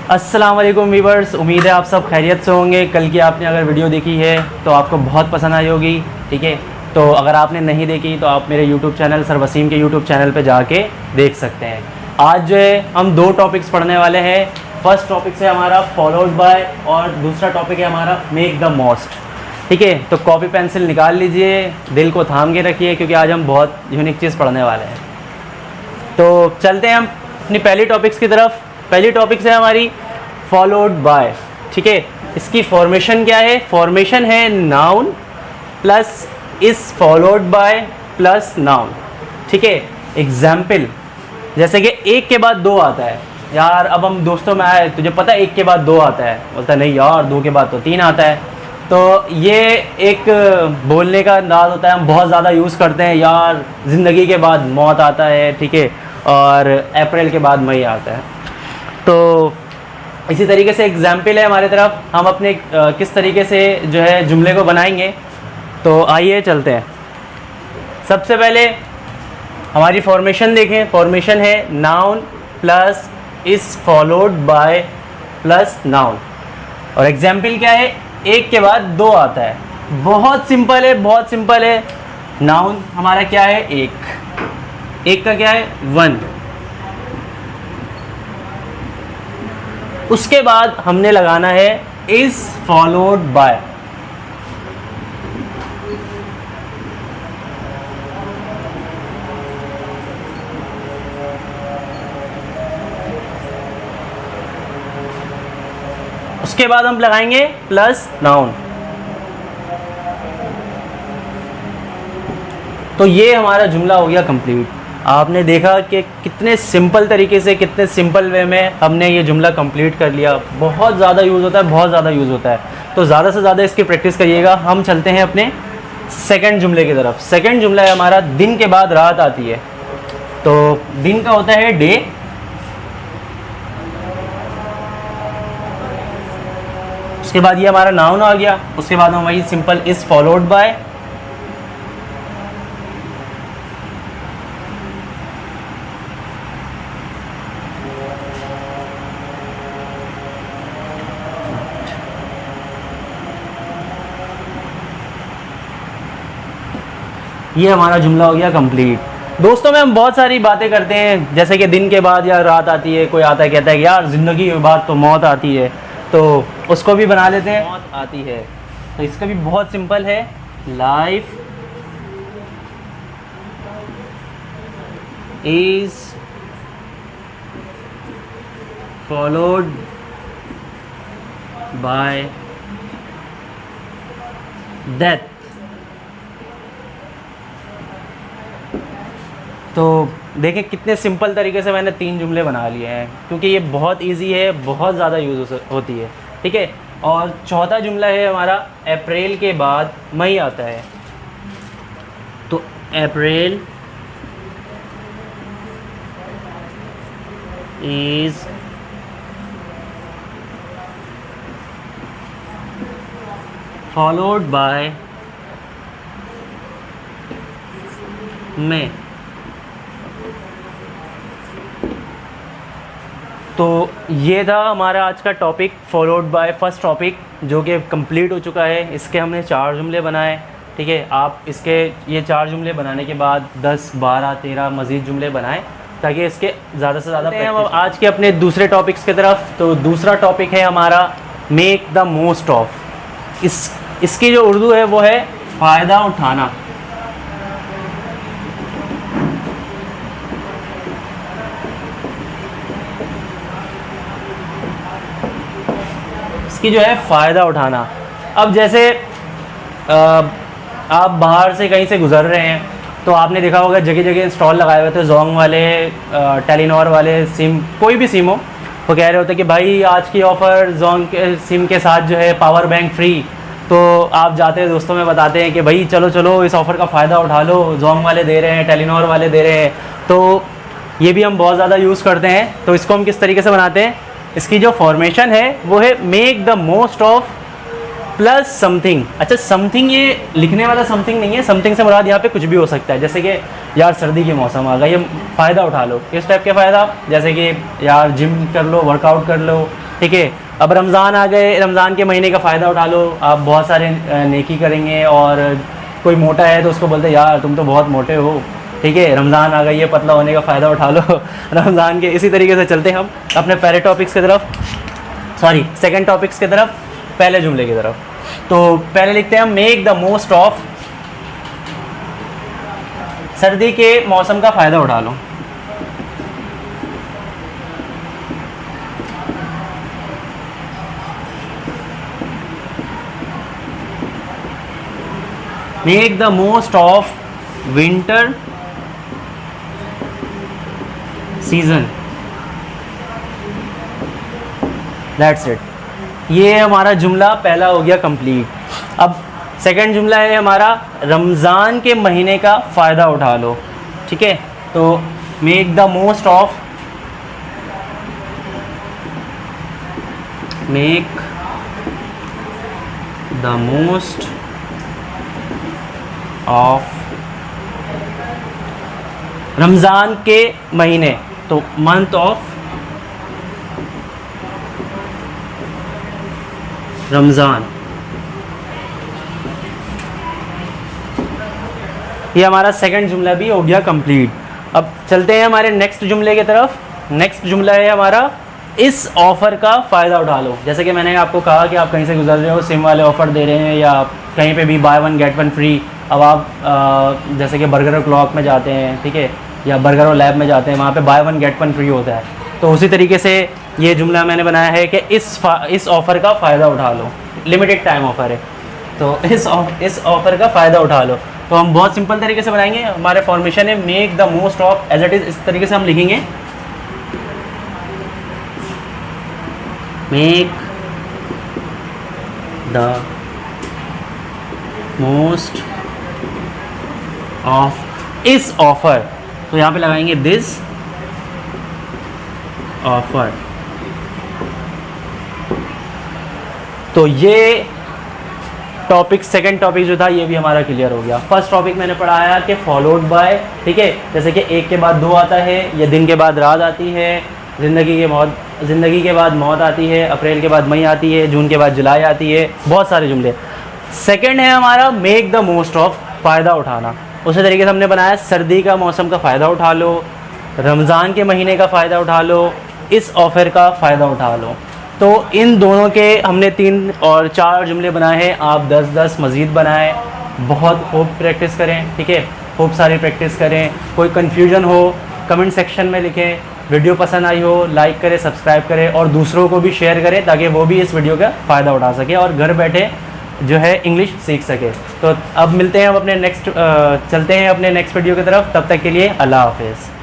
अस्सलाम वालेकुम वीवर्स, उम्मीद है आप सब खैरियत से होंगे। कल की आपने अगर वीडियो देखी है तो आपको बहुत पसंद आई होगी। ठीक है, तो अगर आपने नहीं देखी तो आप मेरे यूट्यूब चैनल सर वसीम के यूट्यूब चैनल पे जाके देख सकते हैं। आज जो है हम दो टॉपिक्स पढ़ने वाले हैं। फर्स्ट टॉपिक है हमारा फॉलोड बाय और दूसरा टॉपिक है हमारा मेक द मोस्ट। ठीक है, तो कॉपी पेंसिल निकाल लीजिए, दिल को थाम के रखिए क्योंकि आज हम बहुत यूनिक चीज़ पढ़ने वाले हैं। तो चलते हैं हम अपनी पहली टॉपिक्स की तरफ। पहली टॉपिक है हमारी फॉलोड बाय। ठीक है, इसकी फॉर्मेशन क्या है? फॉर्मेशन है noun plus is followed by plus noun. ठीक है, एग्जाम्पल जैसे कि एक के बाद दो आता है। यार अब हम दोस्तों में आए, तुझे पता है एक के बाद दो आता है? बोलता नहीं यार, दो के बाद तो तीन आता है। तो ये एक बोलने का अंदाज़ होता है, हम बहुत ज़्यादा यूज़ करते हैं। यार ज़िंदगी के बाद मौत आता है, ठीक है, और अप्रैल के बाद मई आता है। तो इसी तरीके से एग्जाम्पल है हमारी तरफ, हम अपने किस तरीके से जो है जुमले को बनाएंगे। तो आइए चलते हैं। सबसे पहले हमारी फॉर्मेशन देखें। फॉर्मेशन है noun plus is followed by plus noun. और एग्जाम्पल क्या है? एक के बाद दो आता है। बहुत सिंपल है, बहुत सिंपल है। नाउन हमारा क्या है? एक का क्या है? वन। उसके बाद हमने लगाना है इज फॉलोड बाय। उसके बाद हम लगाएंगे प्लस नाउन। तो ये हमारा जुमला हो गया कंप्लीट। आपने देखा कि कितने सिंपल तरीके से, कितने सिंपल वे में हमने ये जुमला कंप्लीट कर लिया। बहुत ज़्यादा यूज़ होता है, बहुत ज़्यादा यूज़ होता है। तो ज़्यादा से ज़्यादा इसकी प्रैक्टिस करिएगा। हम चलते हैं अपने सेकंड जुमले की तरफ। सेकंड जुमला है हमारा दिन के बाद रात आती है। तो दिन का होता है डे, उसके बाद ये हमारा नाउन आ गया। उसके बाद हम वही सिंपल इज फॉलोड बाय। ये हमारा जुमला हो गया कंप्लीट। दोस्तों में हम बहुत सारी बातें करते हैं, जैसे कि दिन के बाद यार रात आती है। कोई आता है कहता है कि यार ज़िंदगी के बाद तो मौत आती है, तो उसको भी बना लेते हैं मौत आती है। तो इसका भी बहुत सिंपल है, life is followed by death. तो देखें कितने सिंपल तरीके से मैंने तीन जुमले बना लिए हैं, क्योंकि ये बहुत इजी है, बहुत ज़्यादा यूज़ होती है। ठीक है, और चौथा जुमला है हमारा अप्रैल के बाद मई आता है। तो अप्रैल इज फॉलोड बाय मई। तो ये था हमारा आज का topic followed by first topic, जो कि कंप्लीट हो चुका है। इसके हमने 4 जुमले बनाए। ठीक है, आप इसके ये 4 जुमले बनाने के बाद 10, 12, 13 मज़ीद जुमले बनाएं ताकि इसके ज़्यादा से ज़्यादा हम आज के अपने दूसरे टॉपिक्स की तरफ। तो दूसरा टॉपिक है हमारा मेक द मोस्ट ऑफ। इसकी जो उर्दू है वो है फ़ायदा उठाना। इसकी जो है फ़ायदा उठाना। अब जैसे आप बाहर से कहीं से गुज़र रहे हैं तो आपने देखा होगा जगह जगह स्टॉल लगाए हुए थे, जोंग वाले, टेलीनॉर वाले, सिम, कोई भी सिम हो, वो कह रहे होते कि भाई आज की ऑफ़र जोंग के सिम के साथ जो है पावर बैंक फ्री। तो आप जाते हैं दोस्तों में बताते हैं कि भाई चलो चलो इस ऑफ़र का फ़ायदा उठा लो, जोंग वाले दे रहे हैं, टेलीनॉर वाले दे रहे हैं। तो ये भी हम बहुत ज़्यादा यूज़ करते हैं। तो इसको हम किस तरीके से बनाते हैं? इसकी जो फॉर्मेशन है वो है make the most of plus something. अच्छा, समथिंग ये लिखने वाला समथिंग नहीं है, समथिंग से मुराद यहाँ पे कुछ भी हो सकता है। जैसे कि यार सर्दी के मौसम आ गया, ये फ़ायदा उठा लो, किस टाइप के फ़ायदा, जैसे कि यार जिम कर लो, वर्कआउट कर लो, ठीक है। अब रमज़ान आ गए, रमज़ान के महीने का फ़ायदा उठा लो, आप बहुत सारे नेकी करेंगे। और कोई मोटा है तो उसको बोलते यार तुम तो बहुत मोटे हो, ठीक है, रमज़ान आ गई है, पतला होने का फ़ायदा उठा लो रमज़ान के। इसी तरीके से चलते हम अपने पहले टॉपिक्स की तरफ, सॉरी सेकंड टॉपिक्स की तरफ, पहले जुमले की तरफ। तो पहले लिखते हैं हम, मेक द मोस्ट ऑफ, सर्दी के मौसम का फ़ायदा उठा लो। Make the most of winter season, that's it. ये हमारा जुमला पहला हो गया कंप्लीट। अब सेकंड जुमला है हमारा, रमज़ान के महीने का फ़ायदा उठा लो, ठीक है। तो make the most of, make the most of Ramzan के महीने, तो मंथ ऑफ रमज़ान। ये हमारा सेकंड जुमला भी हो गया कंप्लीट। अब चलते हैं हमारे नेक्स्ट जुमले की तरफ। नेक्स्ट जुमला है हमारा, इस ऑफ़र का फ़ायदा उठा लो। जैसे कि मैंने आपको कहा कि आप कहीं से गुजर रहे हो, सिम वाले ऑफ़र दे रहे हैं, या कहीं पे भी by one get one free. अब आप जैसे कि बर्गर और क्लॉक में जाते हैं, ठीक है, या बर्गर और लैब में जाते हैं, वहाँ पे by one get one free होता है। तो उसी तरीके से ये जुमला मैंने बनाया है कि इस ऑफ़र का फ़ायदा उठा लो, लिमिटेड टाइम ऑफ़र है, तो इस ऑफ़र का फ़ायदा उठा लो। तो हम बहुत सिंपल तरीके से बनाएंगे। हमारे फॉर्मेशन है make the most of, as it is इस तरीके से हम लिखेंगे, मेक द मोस्ट ऑफ इस ऑफ़र। तो यहाँ पे लगाएंगे दिस ऑफ़र। तो ये टॉपिक, सेकंड टॉपिक जो था ये भी हमारा क्लियर हो गया। फर्स्ट टॉपिक मैंने पढ़ाया कि फॉलोड बाय, ठीक है, जैसे कि एक के बाद दो आता है, या दिन के बाद रात आती है, ज़िंदगी के बाद मौत आती है, अप्रैल के बाद मई आती है, जून के बाद जुलाई आती है, बहुत सारे जुमले। सेकंड है हमारा मेक द मोस्ट ऑफ, फ़ायदा उठाना। उसी तरीके से हमने बनाया, सर्दी का मौसम का फ़ायदा उठा लो, रमज़ान के महीने का फ़ायदा उठा लो, इस ऑफ़र का फ़ायदा उठा लो। तो इन दोनों के हमने 3 और 4 जुमले बनाए हैं। आप 10-10 मज़ीद बनाएं, बहुत खूब प्रैक्टिस करें, ठीक है, खूब सारी प्रैक्टिस करें। कोई कन्फ्यूजन हो कमेंट सेक्शन में लिखें। वीडियो पसंद आई हो लाइक करें, सब्सक्राइब करें और दूसरों को भी शेयर करें, ताकि वो भी इस वीडियो का फ़ायदा उठा सके और घर बैठे जो है इंग्लिश सीख सके। तो अब मिलते हैं, अब अपने नेक्स्ट चलते हैं अपने नेक्स्ट वीडियो की तरफ। तब तक के लिए अल्लाह हाफ़िज़।